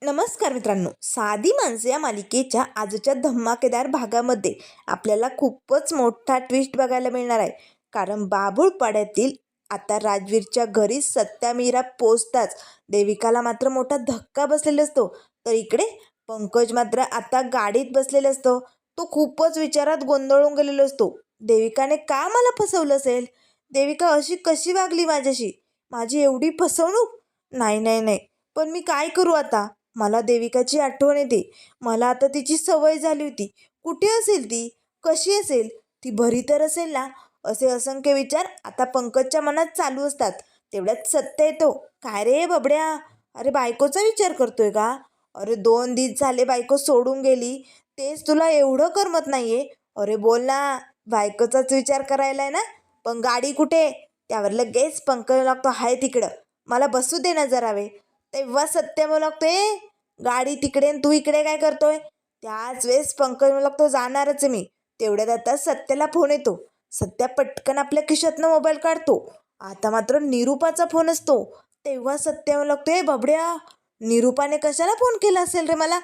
नमस्कार मित्रांनो, साधी माणसं या मालिकेच्या आजच्या धमाकेदार भागामध्ये आपल्याला खूपच मोठा ट्विस्ट बघायला मिळणार आहे. कारण बाभूळपाड्यातील आता राजवीरच्या घरी सत्या मीरा पोचताच देविकाला मात्र मोठा धक्का बसलेला असतो. तर इकडे पंकज मात्र आता गाडीत बसलेला असतो. तो खूपच विचारात गोंधळून गेलेलो असतो. देविकाने का मला फसवलं असेल? देविका अशी कशी वागली माझ्याशी? माझी एवढी फसवणूक? नाही नाही नाही, पण मी काय करू आता? मला देविकाची आठवण येते. मला आता तिची सवय झाली होती. कुठे असेल ती? कशी असेल? ती बरी तर असेल ना? असे असंख्य विचार आता पंकजच्या मनात चालू असतात. तेवढ्यात सत्य येतो. काय रे बबड्या? अरे बायकोचा विचार करतोय का? अरे 2 दिवस झाले बायको सोडून गेली, तेच तुला एवढं करमत नाहीये? अरे बोल ना, बायकोचाच विचार करायला आहे ना? पण गाडी कुठे? त्यावर लगेच पंकज लागतो, हाय तिकडं, मला बसू दे ना जरा वेळ. तेव्हा सत्य मला लागतोय, गाडी तिकडे तू इकडे काय करतोय? त्याच वेळेस पंकज मला लागतो, जाणारच आहे मी. तेवढ्यात आता सत्याला फोन येतो. सत्या पटकन आपल्या खिशातनं मोबाईल काढतो. आता मात्र निरूपाचा फोन असतो. तेव्हा सत्य मला लागतोय, बबड्या, निरूपाने कशाला फोन केला असेल रे मला?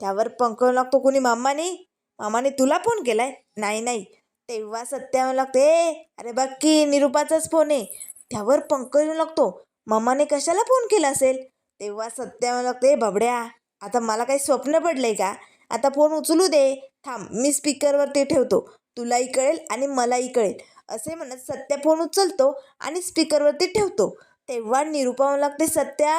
त्यावर पंकज लागतो, कोणी मामाने? मामाने तुला फोन केलाय? नाही नाही. तेव्हा सत्य मला लागते, अरे बघ की निरूपाचाच फोन आहे. त्यावर पंकज लागतो, मामाने कशाला फोन केला असेल? तेव्हा सत्य मला लागते, बबड्या, आता मला काही स्वप्न पडलंय का? आता फोन उचलू दे. थांब, मी स्पीकरवरती ठेवतो. तुलाही कळेल आणि मलाही कळेल. असे म्हणत सत्या फोन उचलतो आणि स्पीकरवरती ठेवतो. तेव्हा निरूपा मला लागते, सत्या,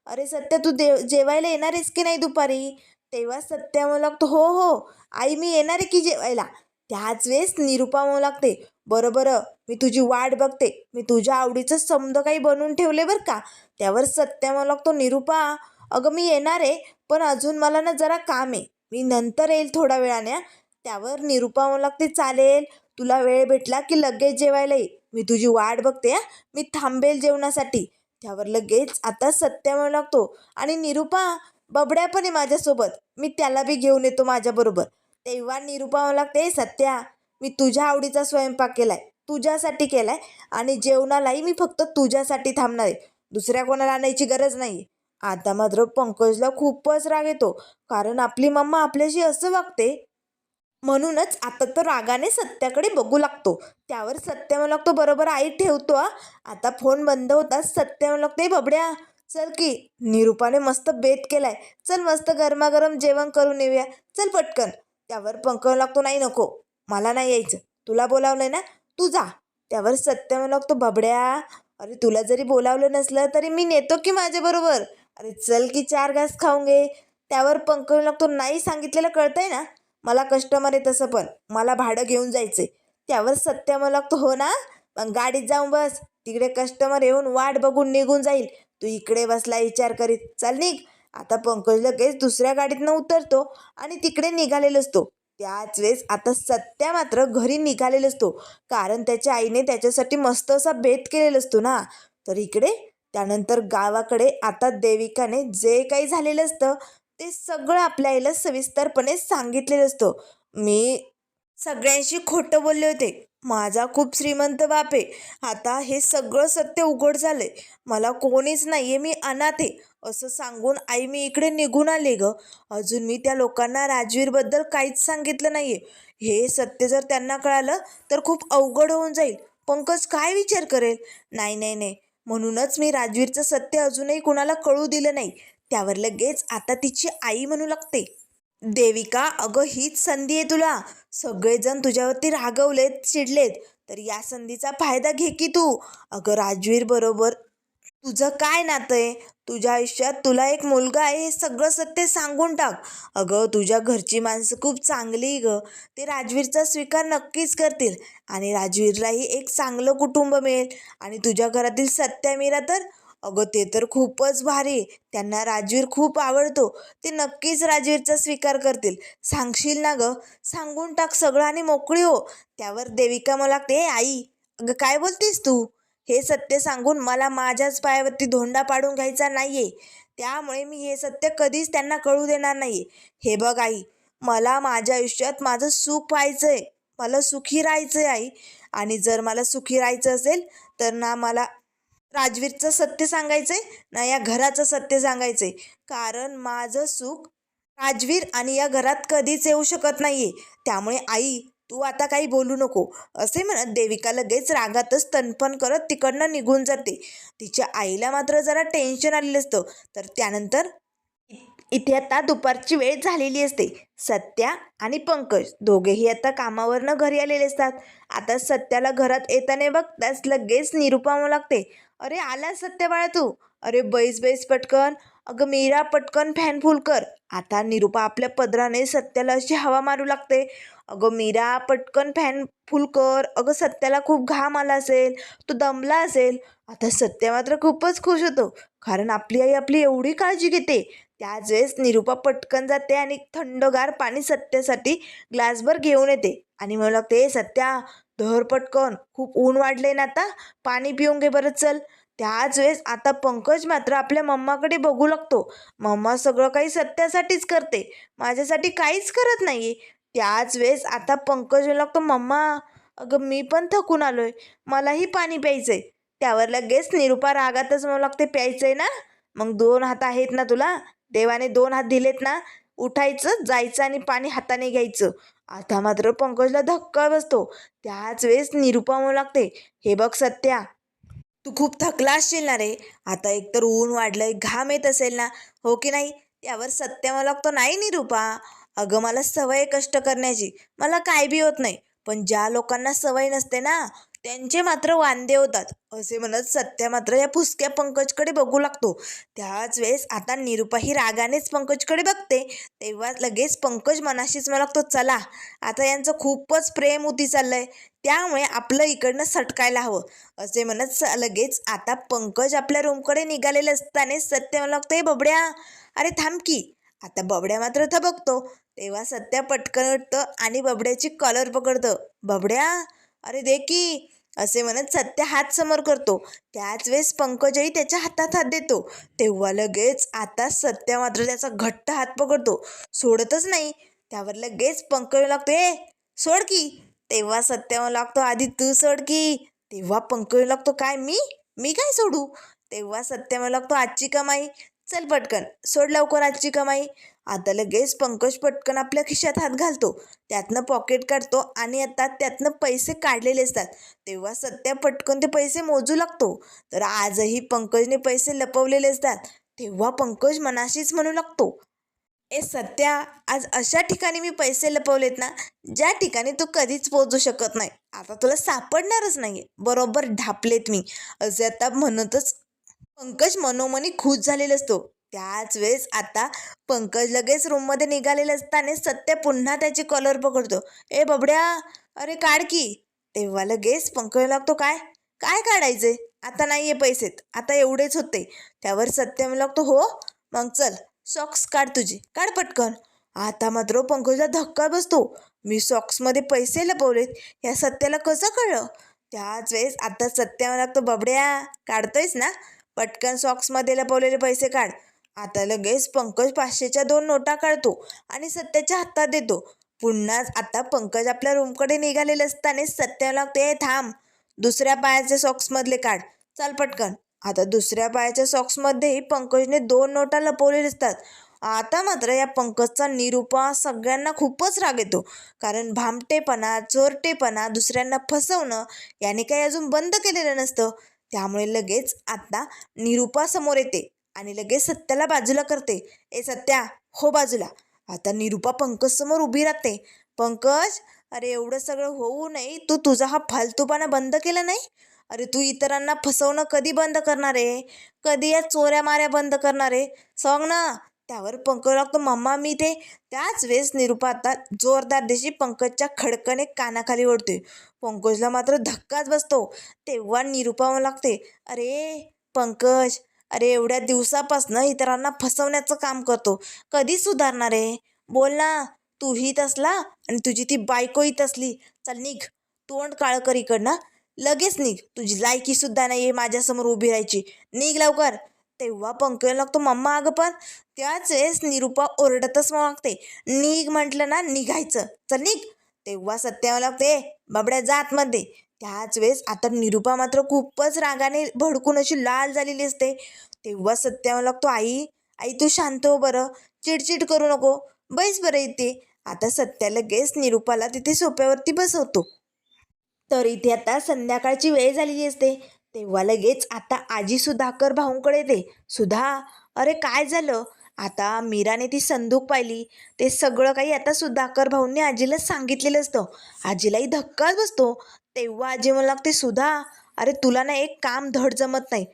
अरे सत्या, तू जेवायला येणार आहेस की नाही दुपारी? तेव्हा सत्या मला लागतो, हो हो आई, मी येणार आहे की जेवायला. त्याच वेळेस निरूपा मला लागते, बरं बरं, मी तुझी वाट बघते. मी तुझ्या आवडीचं समद काही बनवून ठेवले बरं का. त्यावर सत्या मला लागतो, निरूपा, अगं मी येणार आहे, पण अजून मला ना जरा काम आहे, मी नंतर येईल थोड्या वेळाने. त्यावर निरूपा मला लागते, चालेल, तुला वेळ भेटला की लगेच जेवायला ये, मी तुझी वाट बघते. मी थांबेल जेवणासाठी. त्यावर लगेच आता सत्या मला लागतो, आणि निरूपा, बबड्या पण आहे माझ्यासोबत, मी त्याला बी घेऊन येतो माझ्याबरोबर. तेव्हा निरूपा मला लागते, सत्या, मी तुझ्या आवडीचा स्वयंपाक केलाय, तुझ्यासाठी केलाय, आणि जेवणालाही मी फक्त तुझ्यासाठी थांबणार आहे, दुसऱ्या कोणाला आणायची गरज नाही. आता मात्र पंकजला खूपच राग येतो. कारण आपली मम्मा आपल्याशी असं वागते. म्हणूनच आता तो रागाने सत्याकडे बघू लागतो. त्यावर सत्य म्हणू लागतो, बरोबर आई, ठेवतो हा. आता फोन बंद होताच सत्य म्हणू लागते, बबड्या, चल की, निरूपाने मस्त बेत केलाय, चल मस्त गरमागरम जेवण करून येऊया, चल पटकन. त्यावर पंकज लागतो, नाही नको, मला नाही यायचं, तुला बोलावलंय ना, तू जा. त्यावर सत्य म्हणू लागतो, बबड्या, अरे तुला जरी बोलावलं नसलं तरी मी नेतो की माझ्याबरोबर, अरे चल की 4 घास खाऊन घे. त्यावर पंकज लागतो, नाही सांगितलेलं कळतंय ना, मला कस्टमर आहे, तसं पण मला भाडं घेऊन जायचंय. त्यावर सत्य मला लागतो, हो ना, मग गाडीत जाऊन बस, तिकडे कस्टमर येऊन वाट बघून निघून जाईल, तू इकडे बसला विचार करीत, चल निघ. आता पंकज लगेच दुसऱ्या गाडीतनं उतरतो आणि तिकडे निघालेला असतो. त्याच वेळेस आता सत्या मात्र घरी निघालेला असतो. कारण त्याच्या आईने त्याच्यासाठी मस्त असा बेत केलेला असतो ना. तर इकडे त्यानंतर गावाकडे आता देविकाने जे काही झालेलं असतं ते सगळं आपल्या आईला सविस्तरपणे सांगितलेलं असतं. मी सगळ्यांशी खोटं बोलले होते. माझा खूप श्रीमंत बाप आहे. आता हे सगळं सत्य उघड झालंय. मला कोणीच नाहीये, मी अनाथ आहे, असं सांगून आई मी इकडे निघून आले ग. अजून मी त्या लोकांना राजवीरबद्दल काहीच सांगितलं नाहीये. हे सत्य जर त्यांना कळालं तर खूप अवघड होऊन जाईल. पंकज काय विचार करेल? नाही नाही नाही, म्हणूनच मी राजवीरचं सत्य अजूनही कुणाला कळू दिलं नाही. त्यावर लगेच आता तिची आई म्हणू लागते, देविका, अगं हीच संधी आहे तुला. सगळेजण तुझ्यावरती रागवलेत, चिडलेत, तर या संधीचा फायदा घे की तू. अगं राजवीर बरोबर तुझं काय नातं आहे? तुझ्या आयुष्यात तुला एक मुलगा आहे हे सगळं सत्य सांगून टाक. अगं तुझ्या घरची माणसं खूप चांगली ग, ते राजवीरचा स्वीकार नक्कीच करतील, आणि राजवीरलाही एक चांगलं कुटुंब मिळेल. आणि तुझ्या घरातील सत्या मीरा तर, अगं ते तर खूपच भारी, त्यांना राजवीर खूप आवडतो, ते नक्कीच राजवीरचा स्वीकार करतील. सांगशील ना ग? सांगून टाक सगळं आणि मोकळी हो. त्यावर देविका मला लागते, आई, अगं काय बोलतेस तू? हे सत्य सांगून मला माझ्याच पायावरती धोंडा पाडून घ्यायचा नाहीये. त्यामुळे मी हे सत्य कधीच त्यांना कळू देणार नाहीये. हे बघ आई, मला माझ्या आयुष्यात माझं सुख पाहायचंय, मला सुखी राहायचंय आई. आणि जर मला सुखी राहायचं असेल तर ना मला राजवीरचं सत्य सांगायचंय ना या घराचं सत्य सांगायचंय? कारण माझं सुख राजवीर आणि या घरात कधीच येऊ शकत नाहीये. त्यामुळे आई, तू आता काही बोलू नको, असे म्हणत देविका लगेच रागातच तणफण करत तिकडनं निघून जाते. तिच्या आईला मात्र जरा टेन्शन आलेलं असतं. तर त्यानंतर इथे आता दुपारची वेळ झालेली असते. सत्या आणि पंकज दोघेही आता कामावरनं घरी आलेले असतात. आता सत्याला घरात येताना बघताच लगेच निरुपा म्हणू लागते, अरे आला सत्या बाळा तू, अरे बैस बैस पटकन, अगं मीरा पटकन फॅन फुल कर. आता निरुपा आपल्या पदराने सत्याला अशी हवा मारू लागते. अगं मीरा पटकन फॅन फुल कर, अगं सत्याला खूप घाम आला असेल, तो दमला असेल. आता सत्या मात्र खूपच खुश होतो, कारण आपली आई आपली एवढी काळजी घेते. त्याच वेळेस निरुपा पटकन जाते आणि थंडगार पाणी सत्यासाठी ग्लासभर घेऊन येते आणि म्हणू लागते, सत्या धर पटकन, खूप ऊन वाढले ना आता, पाणी पिऊन घे बरं चल. त्याच वेळेस आता पंकज मात्र आपल्या मम्माकडे बघू लागतो. मम्मा सगळं काही सत्यासाठीच करते, माझ्यासाठी काहीच करत नाही. त्याच वेळेस आता पंकज म्हणू लागतो, मम्मा अगं मी पण थकून आलोय, मलाही पाणी प्यायचंय. त्यावर लगेच निरुपा रागातच म्हणू लागते, प्यायचंय ना, मग 2 हात आहेत ना तुला, देवाने 2 हात दिलेत ना, उठायचं जायचं आणि पाणी हाताने घ्यायचं. आता मात्र पंकजला धक्का बसतो. त्याच वेळेस निरुपा म्हणू लागते, हे बघ सत्या, तू खूप थकला असशील ना रे, आता एकतर ऊन वाढलंय, घाम येत असेल ना, हो की नाही? त्यावर सत्य मला लागतो, नाही निरुपा, अगं मला सवय आहे कष्ट करण्याची, मला काय बी होत नाही. पण ज्या लोकांना सवय नसते ना, त्यांचे मात्र वांदे होतात, असे म्हणत सत्या मात्र या फुसक्या पंकजकडे बघू लागतो. त्याच वेळेस आता निरुपा ही रागानेच पंकजकडे बघते. तेव्हा लगेच पंकज मनाशीच मला लागतो, चला आता यांचं खूपच प्रेम उती चाललंय, त्यामुळे आपलं इकडनं सटकायला हवं, असे म्हणत लगेच आता पंकज आपल्या रूमकडे निघालेले असताना सत्य मला लागतं, बबड्या अरे थांब की. आता बबड्या मात्र थबकतो. तेव्हा सत्या पटकन उठतं आणि बबड्याची कॉलर पकडतं. बबड्या अरे दे की, असे म्हणत सत्य हात समोर करतो. त्याच वेळेस पंकजही त्याच्या हातात हात देतो. तेव्हा लगेच आता सत्या मात्र त्याचा घट्ट हात पकडतो, सोडतच नाही. त्यावर लगेच पंकज लागतो, ए सोड की. तेव्हा सत्या लागतो, आधी तू सोड की. तेव्हा पंकज लागतो, काय मी काय सोडू? तेव्हा सत्य मला लागतो, आजची कमाई, चल पटकन सोड लवकर आजची कमाई. आता लगेच पंकज पटकन आपल्या खिशात हात घालतो, त्यातनं पॉकेट काढतो आणि आता त्यातनं पैसे काढलेले असतात. तेव्हा सत्या पटकन ते पैसे मोजू लागतो. तर आजही पंकजने पैसे लपवलेले असतात. तेव्हा पंकज मनाशीच म्हणू लागतो, ए सत्या, आज अशा ठिकाणी मी पैसे लपवलेत ना, ज्या ठिकाणी तू कधीच पोहोचू शकत नाही, आता तुला सापडणारच नाहीये, बरोबर ढापलेत मी, असे आता म्हणतच पंकज मनोमनी खुश झालेला असतो. त्याच वेळेस आता पंकज लगेच रूममध्ये निघालेले असताना सत्य पुन्हा त्याची कॉलर पकडतो. ए बबड्या अरे काढ की. तेव्हा लगेच पंकज लागतो, काय काय काढायचे, आता नाहीये पैसेत, आता एवढेच होते. त्यावर सत्य लागतो, हो मग चल सॉक्स काढ, तुझी काढ पटकन. आता मात्र पंकजला धक्का बसतो, मी सॉक्समध्ये पैसे लपवलेत, या सत्याला कसं कळलं? त्याच वेळेस आता सत्याला लागतो, बबड्या काढतोयस ना, पटकन सॉक्समध्ये लपवलेले पैसे काढ. आता लगेच पंकज 500च्या 2 नोटा काढतो आणि सत्याच्या हातात देतो. पुन्हाच आता पंकज आपल्या रूमकडे निघालेले असताना सत्याला लागते, थांब, दुसऱ्या पायाचे सॉक्समधले काढ, चल पटकन. आता दुसऱ्या पायाच्या सॉक्समध्येही पंकजने 2 नोटा लपवलेले असतात. आता मात्र या पंकजचा निरुपा सगळ्यांना खूपच राग येतो, कारण भामटेपणा, चोरटेपणा, दुसऱ्यांना फसवणं याने काही अजून बंद केलेलं नसतं. त्यामुळे लगेच आता निरुपा समोर येते आणि लगेच सत्याला बाजूला करते, ए सत्या हो बाजूला. आता निरुपा पंकज समोर उभी राहते. पंकज अरे एवढं सगळं होऊ नये, तू तुझा हा फालतूपणा बंद केला नाही, अरे तू इतरांना फसवणं कधी बंद करणार आहे, कधी या चोऱ्या माऱ्या बंद करणार आहे, सांग ना. त्यावर पंकज लागतो, मम्मा मी ते. त्याच वेळेस निरुपा आता जोरदार देशी पंकजच्या खडकने कानाखाली ओढते. पंकजला मात्र धक्काच बसतो. तेव्हा निरुपा लागते, अरे पंकज, अरे एवढ्या दिवसापासून इतरांना फसवण्याचं काम करतो, कधी सुधारणार आहे, बोल ना. तूही तसला आणि तुझी ती बायकोही तसली, चल निघ, तोंड काळं कर इकडनं, लगेच निघ, तुझी लायकी सुद्धा नाही आहे माझ्यासमोर उभी राहायची, निघ लवकर. तेव्हा पंकज लागतो, मम्मा अगं पण. त्याच वेळेस निरुपा ओरडतच लागते, निघ म्हटलं ना, निघायचं, चल निघ. तेव्हा सत्याला लागते, बाबड्या जात मध्ये. त्याच वेळेस आता निरुपा मात्र खूपच रागाने भडकून अशी लाल झालेली असते. तेव्हा सत्या लागतो, आई आई तू शांत हो बरं, चिडचिड करू नको, बैस बरं इथे. आता सत्या लगेच निरुपाला तिथे सोफ्यावरती बसवतो. तर इथे आता संध्याकाळची वेळ झालेली असते. तेव्हा लगेच आता आजी सुधाकर भाऊंकडे येते. सुधा, अरे काय झालं? आता मीराने ती संदूक पाहिली. ते सगळं काही आता सुधाकर भाऊंनी आजीला सांगितलेलं असतं. आजीलाही धक्काच बसतो. तेव्हा आजी म्हणू लागते, सुधा अरे तुला ना एक काम धड जमत नाही.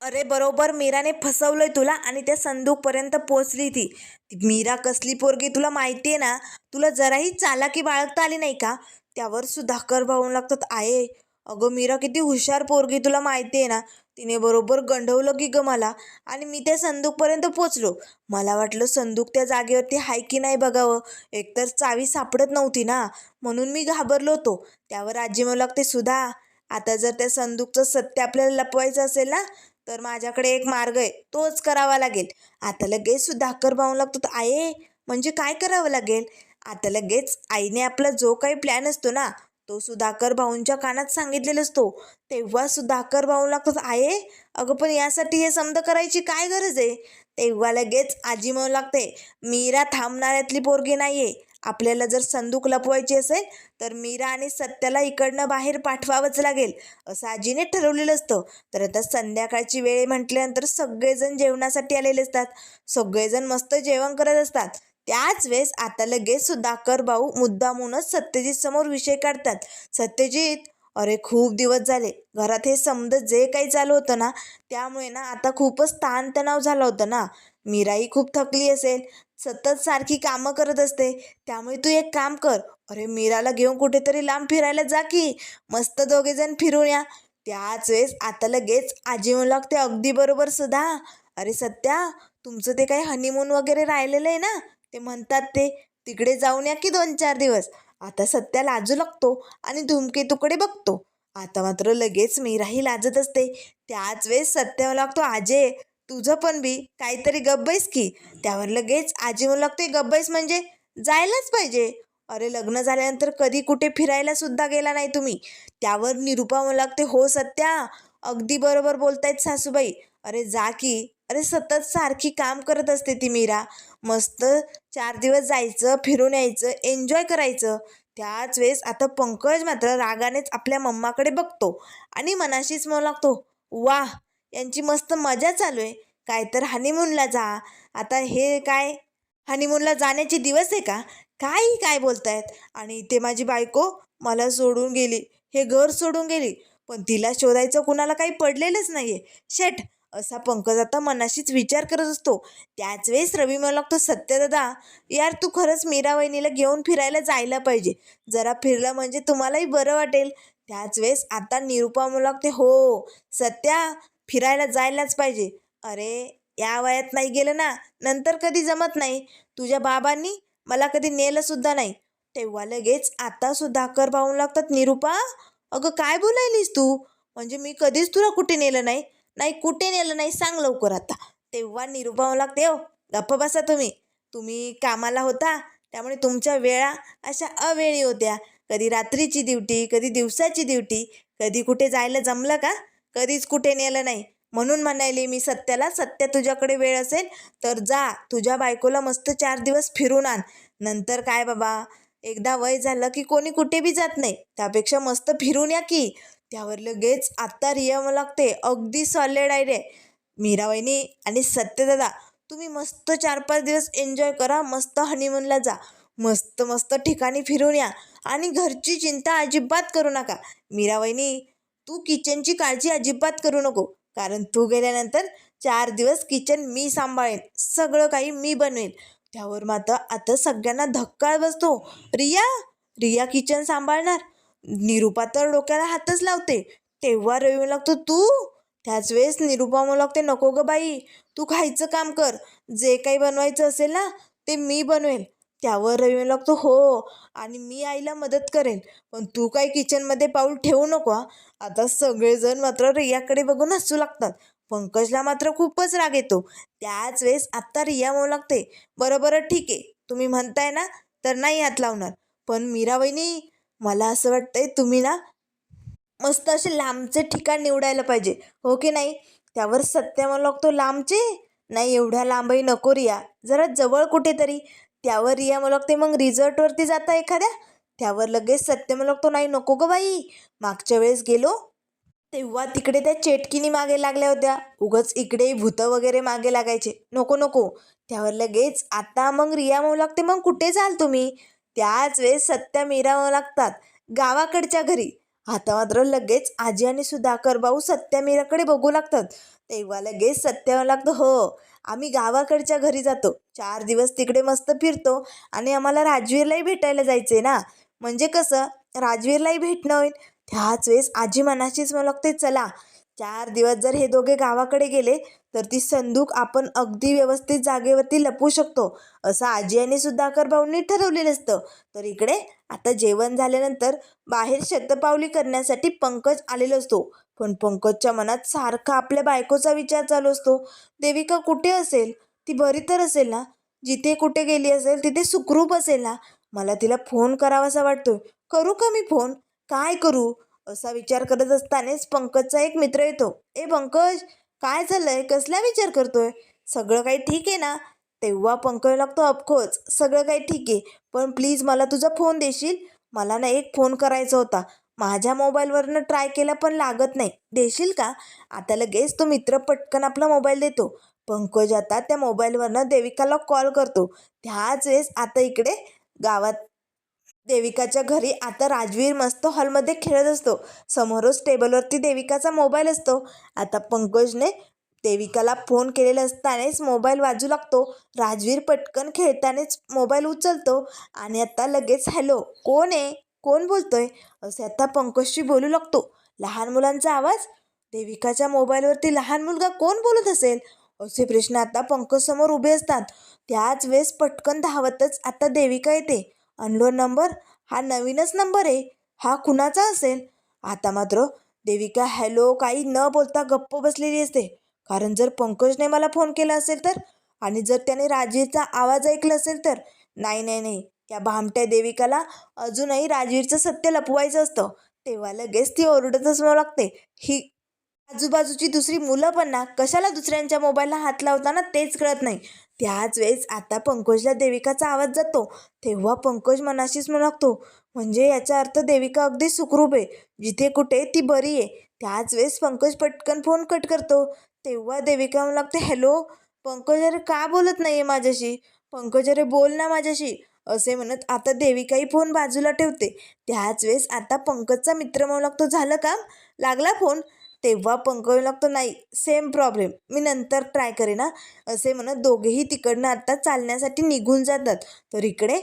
अरे बरोबर मीराने फसवलंय तुला आणि त्या संदूकपर्यंत पोचली ती. ती मीरा कसली पोरगी तुला माहिती आहे ना. तुला जराही चालाकी बाळगता आली नाही का? त्यावर सुधाकर भाऊ लागतात, आहे अगं मीरा किती हुशार पोरगी तुला माहिती आहे ना. तिने बरोबर गंडवलं की ग मला, आणि मी त्या संदूकपर्यंत पोचलो. मला वाटलं संदूक त्या जागेवरती हाय की नाही बघावं. एकतर चावी सापडत नव्हती ना, म्हणून मी घाबरलो होतो. त्यावर आजी म्हणू लागते, सुधा आता जर त्या संदूकचं सत्य आपल्याला लपवायचं असेल ना, तर माझ्याकडे एक मार्ग आहे, तोच करावा लागेल. आता लगेच सुधाकर भाऊ लागतो, आहे म्हणजे काय करावं लागेल? आता लगेच आईने आपला जो काही प्लॅन असतो ना, तो सुधाकर भाऊंच्या कानात सांगितलेला असतो. तेव्हा सुधाकर भाऊ लागतो, आहे अगं पण यासाठी हे समज करायची काय गरज आहे? तेव्हा लगेच आजी म्हणू लागते, मीरा थांबणाऱ्यातली पोरगी नाहीये. आपल्याला जर संदूक लपवायची असेल तर मीरा आणि सत्याला इकडनं बाहेर पाठवावंच लागेल, असं आजीने ठरवलेलं असतं. तर आता संध्याकाळची वेळ म्हटल्यानंतर सगळेजण जेवणासाठी आलेले असतात. सगळेजण मस्त जेवण करत असतात. त्याच वेळेस आता लगेच सुधाकर भाऊ मुद्दामूनच सत्यजित समोर विषय काढतात. सत्यजित, अरे खूप दिवस झाले घरात हे समज जे काही चालू होतं ना, त्यामुळे ना आता खूपच ताणतणाव झाला होता ना. मीराही खूप थकली असेल, सतत सारखी कामं करत असते. त्यामुळे तू एक काम कर, अरे मीराला घेऊन कुठेतरी लांब फिरायला जा की, मस्त दोघेजण फिरून या. त्याच वेळेस आता लगेच आजी म्हणू लागते, अगदी बरोबर सुद्धा. अरे सत्या, तुमचं ते काही हनीमून वगैरे राहिलेलं आहे ना, ते म्हणतात ते, तिकडे जाऊन या की 2-4 दिवस. आता सत्या लाजू लागतो आणि धूमकेतूकडे बघतो. आता मात्र लगेच मीराही लाजत असते. त्याच वेळेस सत्या लागतो, आजे तुझं पण बी काहीतरी गब्बैस की. त्यावर लगेच आजी म्हणू लागते, गब्बैस म्हणजे जायलाच पाहिजे. अरे लग्न झाल्यानंतर कधी कुठे फिरायला सुद्धा गेला नाही तुम्ही. त्यावर निरुपा म्हणू लागते, हो सत्या, अगदी बरोबर बोलतायत सासूबाई. अरे जा की. अरे सतत सारखी काम करत असते ती मीरा. मस्त 4 दिवस जायचं, फिरून यायचं, एन्जॉय करायचं. त्याच वेळेस आता पंकज मात्र रागानेच आपल्या मम्माकडे बघतो आणि मनाशीच म्हणू लागतो, वाह यांची मस्त मजा चालू आहे. काय तर हनीमूनला जा. आता हे काय हनीमूनला जाण्याचे दिवस आहे का? काही काय बोलतायत? आणि इथे माझी बायको मला सोडून गेली, हे घर सोडून गेली, पण तिला शोधायचं कुणाला काही पडलेलंच नाहीये. शेट, असा पंकज आता मनाशीच विचार करत असतो. त्याच वेळेस रवी म्हणू लागतो, सत्यदादा यार तू खरंच मीरा वहिनीला घेऊन फिरायला जायला पाहिजे. जरा फिरलं म्हणजे तुम्हालाही बरं वाटेल. त्याच वेळेस आता निरुपा म्हणू लागते, हो सत्या, फिरायला जायलाच पाहिजे. अरे या वयात नाही गेलं ना, नंतर कधी जमत नाही. तुझ्या बाबांनी मला कधी नेलं सुद्धा नाही. तेव्हा लगेच आता सुधाकर भाऊ लागतात, निरुपा अगं काय बोलायलीस तू? म्हणजे मी कधीच तुला कुठे नेलं नाही? नाही कुठे नेलं नाही, सांग लवकर आता. तेव्हा निरुपा म्हणू लागते, हो गप्प बसा तुम्ही. तुम्ही कामाला होता, त्यामुळे तुमच्या वेळा अशा अवेळी होत्या. कधी रात्रीची ड्युटी, कधी दिवसाची ड्युटी. कधी कुठे जायला जमलं का? कधीच कुठे नेलं नाही. म्हणून म्हणायली मी सत्याला, सत्या तुझ्याकडे वेळ असेल तर जा, तुझ्या बायकोला मस्त 4 दिवस फिरून आण. नंतर काय बाबा, एकदा वय झालं की कोणी कुठे बी जात नाही, त्यापेक्षा मस्त फिरून या की. त्यावर लगेच आत्ता रिया मला लागते, अगदी सॉलिड आहे रे मीरा वहिनी आणि सत्यदादा. तुम्ही मस्त 4-5 दिवस एन्जॉय करा, मस्त हनीमूनला जा, मस्त मस्त ठिकाणी फिरून या आणि घरची चिंता अजिबात करू नका. मीरा वहिनी, तू किचनची काळजी अजिबात करू नको, कारण तू गेल्यानंतर 4 दिवस किचन मी सांभाळेन, सगळं काही मी बनवेन. त्यावर मात्र आता सगळ्यांना धक्का बसतो. रिया रिया किचन सांभाळणार? निरुपा तर डोक्याला हातच लावते. तेव्हा रवी लागतो, तू? त्याच वेळेस निरुपा म्हणू लागते, नको ग बाई, तू खायचं काम कर, जे काही बनवायचं असेल ना ते मी बनवेल. त्यावर रवी लागतो, हो आणि मी आईला मदत करेन, पण तू काही किचनमध्ये पाऊल ठेवू नको हा. आता सगळेजण मात्र रियाकडे बघून हसू लागतात. पंकजला मात्र खूपच राग येतो. त्याच वेळेस आत्ता रिया म्हणू लागते, बरं ठीक आहे, तुम्ही म्हणताय ना तर नाही हात लावणार, पण मीरा वहिनी मला असं वाटतंय तुम्ही ना मस्त असे लांबचे ठिकाण निवडायला पाहिजे, हो की नाही? त्यावर सत्य म्हणू लागतो, लांबचे नाही, एवढ्या लांबही नको रिया, जरा जवळ कुठेतरी. त्यावर रिया म्हणू लागते, मग रिझॉर्टवरती जाता एखाद्या? त्यावर लगेच सत्य म्हणू लागतो, नाही नको ग बाई, मागच्या वेळेस गेलो तेव्हा तिकडे त्या चेटकिनी मागे लागल्या होत्या, उगाच इकडे भूतं वगैरे मागे लागायचे, नको नको. त्यावर लगेच आता मग रिया म्हणू लागते, मग कुठे जाल तुम्ही? त्याच वेळेस सत्या मीरा म्हणू लागतात, गावाकडच्या घरी. आता मात्र लगेच आजी आणि सुधाकर भाऊ सत्या मीराकडे बघू लागतात. तेव्हा लगेच सत्या म्हणू लागतं, हो आम्ही गावाकडच्या घरी जातो, 4 दिवस तिकडे मस्त फिरतो आणि आम्हाला राजवीरलाही भेटायला जायचे ना, म्हणजे कसं राजवीरलाही भेटणं होईल. त्याच वेळेस आजी मनाशीच म्हणू लागते, चला 4 दिवस जर हे दोघे गावाकडे गेले तर ती संदूक आपण अगदी व्यवस्थित जागेवरती लपवू शकतो, असं आजी आणि सुधाकर भाऊंनी ठरवलेलं असतं. तर इकडे आता जेवण झाल्यानंतर बाहेर शतपावली करण्यासाठी पंकज आलेलो असतो. पण पंकजच्या मनात सारखा आपल्या बायकोचा विचार चालू असतो. देविका कुठे असेल? ती बरी तर असेल ना? जिथे कुठे गेली असेल तिथे सुखरूप असेल ना? मला तिला फोन करावासा वाटतोय. करू का मी फोन? काय करू? असा विचार करत असतानाच पंकजचा एक मित्र येतो. ए पंकज, काय झालंय? कसला विचार करतोय? सगळं काही ठीक आहे ना? तेव्हा पंकज लागतो, ऑफकोर्स सगळं काही ठीक आहे, पण प्लीज मला तुझा फोन देशील? मला ना एक फोन करायचा होता, माझ्या मोबाईलवरनं ट्राय केला पण लागत नाही, देशील का? आता लगेच तो मित्र पटकन आपला मोबाईल देतो. पंकज आता त्या मोबाईलवरनं देविकाला कॉल करतो. त्याच वेळेस आता इकडे गावात देविकाच्या घरी आता राजवीर मस्त हॉलमध्ये खेळत असतो. समोरच टेबलवरती देविकाचा मोबाईल असतो. आता पंकजने देविकाला फोन केलेला असतानाच मोबाईल वाजू लागतो. राजवीर पटकन खेळतानाच मोबाईल उचलतो आणि आता लगेच, हॅलो, कोण आहे? कोण बोलतोय? असे आता पंकजशी बोलू लागतो. लहान मुलांचा आवाज, देविकाच्या मोबाईलवरती लहान मुलगा कोण बोलत असेल, असे प्रश्न आता पंकज समोर उभे असतात. त्याच वेळेस पटकन धावतच आता देविका येते. अननोन नंबर, हा नवीनच नंबर आहे, हा कुणाचा असेल? आता मात्र देविका हॅलो काही न बोलता गप्प बसलेली असते. कारण जर पंकजने मला फोन केला असेल तर, आणि जर त्याने राजवीरचा आवाज ऐकला असेल तर, नाही नाही नाही, या भामट्या देविकाला अजूनही राजवीरचं सत्य लपवायचं असतं. तेव्हा लगेच ती ओरडतच म्हणू लागते, ही आजूबाजूची दुसरी मुलं पण ना कशाला दुसऱ्यांच्या मोबाईलला हात लावताना तेच कळत नाही. त्याच वेळेस आता पंकजला देविकाचा आवाज जातो. तेव्हा पंकज मनाशीच म्हणू लागतो, म्हणजे याचा अर्थ देविका अगदी सुखरूप आहे, जिथे कुठे ती बरी आहे. त्याच वेळेस पंकज पटकन फोन कट करतो. तेव्हा देविका म्हणू लागते, हॅलो पंकज, अरे का बोलत नाही आहे माझ्याशी? पंकज अरे बोल ना माझ्याशी, असे म्हणत आता देविकाही फोन बाजूला ठेवते. त्याच वेळेस आता पंकजचा मित्र म्हणू लागतो, झालं काम? लागला फोन? तेव्हा पंकज लागतो, नाही सेम प्रॉब्लेम, मी नंतर ट्राय करेन ना, असे म्हणत दोघेही तिकडनं आता चालण्यासाठी निघून जातात. तर इकडे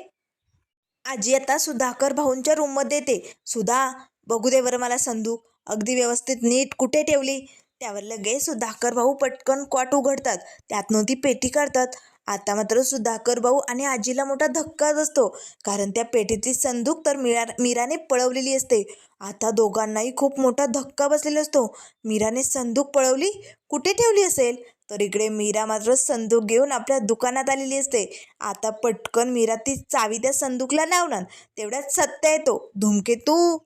आजी आता सुधाकर भाऊंच्या रूममध्ये येते. सुधा, बघू दे बरं मला संदूक, अगदी व्यवस्थित नीट कुठे ठेवली? त्यावर लगेच सुधाकर भाऊ पटकन कॉट उघडतात, त्यातनं ती पेटी काढतात. आता मात्र सुधाकर भाऊ आणि आजीला मोठा धक्काच असतो, कारण त्या पेटीतली संदूक तर मीराने पळवलेली असते. आता दोघांनाही खूप मोठा धक्का बसलेला असतो. मीराने संदूक पळवली, कुठे ठेवली असेल? तर इकडे मीरा मात्र संदूक घेऊन आपल्या दुकानात आलेली असते. आता पटकन मीरा ती चावी त्या संदूकला लावणार, तेवढ्यात सत्य येतो. धूमकेतू,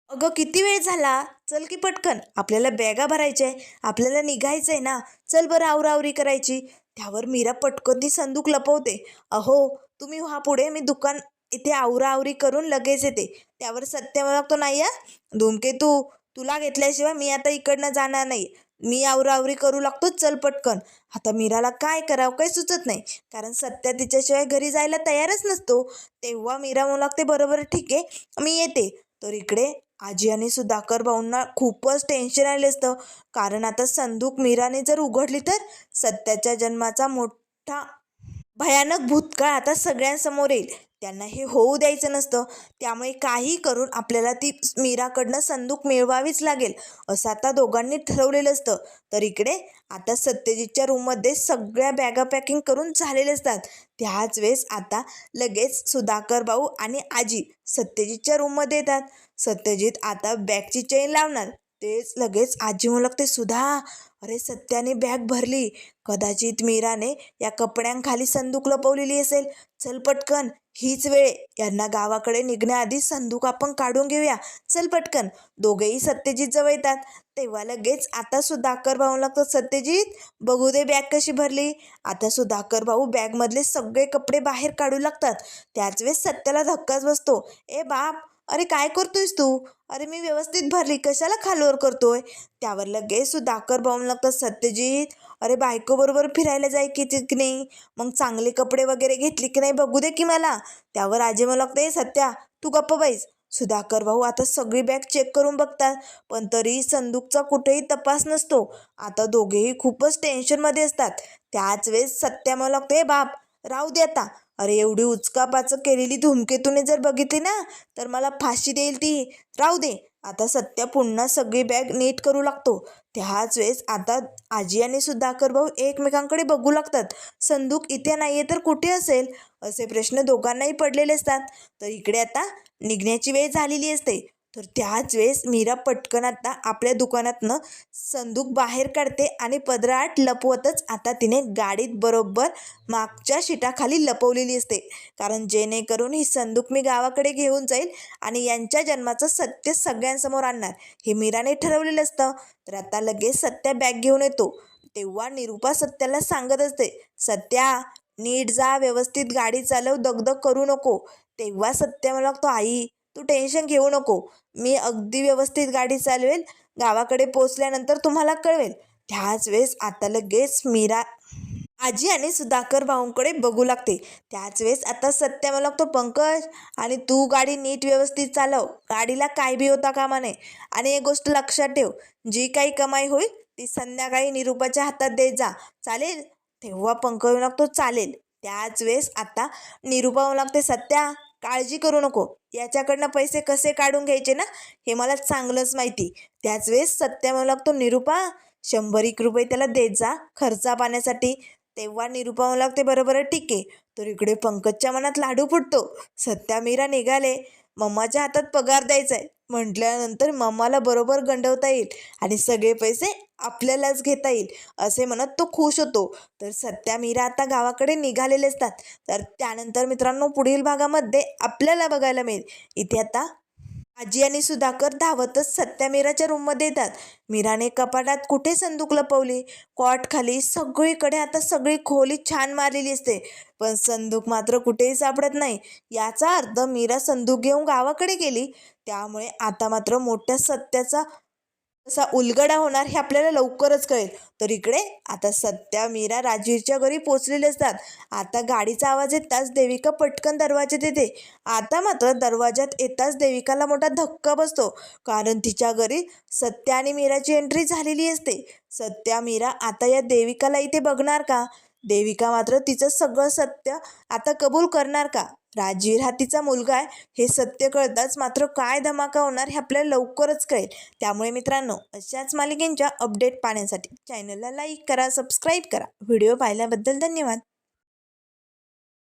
अगं किती वेळ झाला, चल की पटकन, आपल्याला बॅगा भरायच्या आहे, आपल्याला निघायचं आहे ना, चल बरं आवरावरी करायची. त्यावर मीरा पटकन ती संदूक लपवते. अहो तुम्ही व्हा पुढे, मी दुकान इथे आवरावरी करून लगेच येते. त्यावर सत्य लागतो, नाही या धूमकेतू, तुला घेतल्याशिवाय मी आता इकडनं जाणार नाही, मी आवरावरी करू लागतो, चल पटकन. आता मीराला काय करावं काही सुचत नाही, कारण सत्या तिच्याशिवाय घरी जायला तयारच नसतो. तेव्हा मीरा म्हणू लागते, बरोबर ठीक आहे मी येते. तर इकडे आजी आणि सुधाकर भाऊंना खूपच टेन्शन आले असतं, कारण आता संदूक मीराने जर उघडली तर सत्याच्या जन्माचा मोठा भयानक भूतकाळ आता सगळ्यांसमोर येईल. त्यांना हे होऊ द्यायचं नसतं, त्यामुळे काही करून आपल्याला ती मीराकडनं संदूक मिळवावीच लागेल, असं आता दोघांनी ठरवलेलं असतं. तर इकडे आता सत्यजितच्या रूममध्ये सगळ्या बॅगा पॅकिंग करून झालेले असतात. त्याच वेळेस आता लगेच सुधाकर भाऊ आणि आजी सत्यजितच्या रूममध्ये येतात. सत्यजित आता बॅगची चेन लावणार, तेच लगेच आजी म्हणू लागते, सुधा अरे सत्याने बॅग भरली, कदाचित मीराने या कपड्यांखाली संदूक लपवलेली असेल. चल पटकन, हीच वेळ, यांना गावाकडे निघण्याआधी संदूक आपण काढून घेऊया. चल पटकन. दोघेही सत्यजित जवळ येतात. तेव्हा लगेच आता सुधाकर भाऊ लागतो, सत्यजित बघू दे बॅग कशी भरली. आता सुधाकर भाऊ बॅगमधले सगळे कपडे बाहेर काढू लागतात. त्याच वेळेस सत्याला धक्काच बसतो. ए बाप, अरे काय करतोयस तू? अरे मी व्यवस्थित भरली, कशाला खालवर करतोय? त्यावर लगेच सुधाकर भाऊ लागतात, सत्यजित अरे बायको बरोबर फिरायला जाय की नाही, मग चांगले कपडे वगैरे घेतले की नाही बघू दे की मला. त्यावर आजी म्हणू लागते, सत्या तू गप्प बैस. सुधाकर भाऊ आता सगळी बॅग चेक करून बघतात, पण तरी संदूकचा कुठेही तपास नसतो. आता दोघेही खूपच टेन्शनमध्ये असतात. त्याच वेळेस सत्या म्हणू लागते, बाप राहू दे आता. अरे एवढी उचकापाचक केलेली धूमकेतूने जर बघितली ना तर मला फाशी देईल ती. राहू दे. आता सत्या पुन्हा सगळी बॅग नीट करू लागतो. त्याच वेळेस आता आजी आणि सुधाकर भाऊ एकमेकांकडे बघू लागतात. संदूक इथे नाहीये तर कुठे असेल, असे प्रश्न दोघांनाही पडलेले असतात. तर इकडे आता निघण्याची वेळ झालेली असते. तर त्याच वेळेस मीरा पटकन आता आपल्या दुकानातनं संदूक बाहेर काढते आणि पदरात लपवतच आता तिने गाडीत बरोबर मागच्या शिटाखाली लपवलेली असते. कारण जेणेकरून ही संदूक मी गावाकडे घेऊन जाईल आणि यांच्या जन्माचं सत्य सगळ्यांसमोर आणणार, हे मीराने ठरवलेलं असतं. तर आता लगेच सत्या बॅग घेऊन येतो. तेव्हा निरूपा सत्याला सांगत असते, सत्या नीट जा, व्यवस्थित गाडी चालव, दगदग करू नको. तेव्हा सत्या मला लागतो, आई तू टेन्शन घेऊ नको, मी अगदी व्यवस्थित गाडी चालवेल, गावाकडे पोचल्यानंतर तुम्हाला कळवेल. त्याच वेळेस आता लगेच मीरा आजी आणि सुधाकर भाऊंकडे बघू लागते. त्याच वेळेस आता सत्या मला लागतो, पंकज आणि तू गाडी नीट व्यवस्थित चालव, गाडीला काय बी होता कामा नये. आणि एक गोष्ट लक्षात ठेव, जी काही कमाई होईल ती संध्याकाळी निरूपाच्या हातात दे जा, चालेल? तेव्हा पंकज लागतो, चालेल. त्याच वेळेस आता निरूपा लागते, सत्या काळजी करू नको, याच्याकडनं पैसे कसे काढून घ्यायचे ना हे मला चांगलंच माहिती. त्याच वेळेस सत्या म्हणू लागतो, निरूपा 100 रुपये त्याला देत जा खर्चा पाण्यासाठी. तेव्हा निरूपा म्हणू लागते, बरोबर ठीक आहे. तर इकडे पंकजच्या मनात लाडू फुटतो. सत्या मीरा निघाले, मम्माच्या हातात पगार द्यायचा आहे म्हटल्यानंतर मम्माला बरोबर गंडवता येईल आणि सगळे पैसे आपल्यालाच घेता येईल असे म्हणत तो खुश होतो. तर सत्या मीरा आता गावाकडे निघालेले असतात. तर त्यानंतर मित्रांनो पुढील भागामध्ये आपल्याला बघायला मिळेल, इथे आता आजी आणि सुधाकर धावतच सत्या मीराच्या रूममध्ये येतात. मीराने कपाटात कुठे संदूक लपवली, कॉट खाली, सगळीकडे आता सगळी खोली छान मारलेली असते, पण संदूक मात्र कुठेही सापडत नाही. याचा अर्थ मीरा संदूक घेऊन गावाकडे गेली. त्यामुळे आता मात्र मोठ्या सत्याचा कसा उलगडा होणार हे आपल्याला लवकरच कळेल. तर इकडे आता सत्या मीरा राजवीरच्या घरी पोचलेले असतात. आता गाडीचा आवाज येताच देविका पटकन दरवाजात येते. आता मात्र दरवाजात येताच देविकाला मोठा धक्का बसतो, कारण तिच्या घरी सत्या आणि मीराची एंट्री झालेली असते. सत्या मीरा आता या देविकाला इथे बघणार का? देविका मात्र तिचं सगळं सत्य आता कबूल करणार का? राजवीर हा तिचा मुलगा आहे हे सत्य कळताच मात्र काय धमाका होणार हे आपल्याला लवकरच कळेल. त्यामुळे मित्रांनो अशाच मालिकेंच्या अपडेट पाहण्यासाठी चॅनलला लाईक करा, सबस्क्राईब करा. व्हिडिओ पाहिल्याबद्दल धन्यवाद.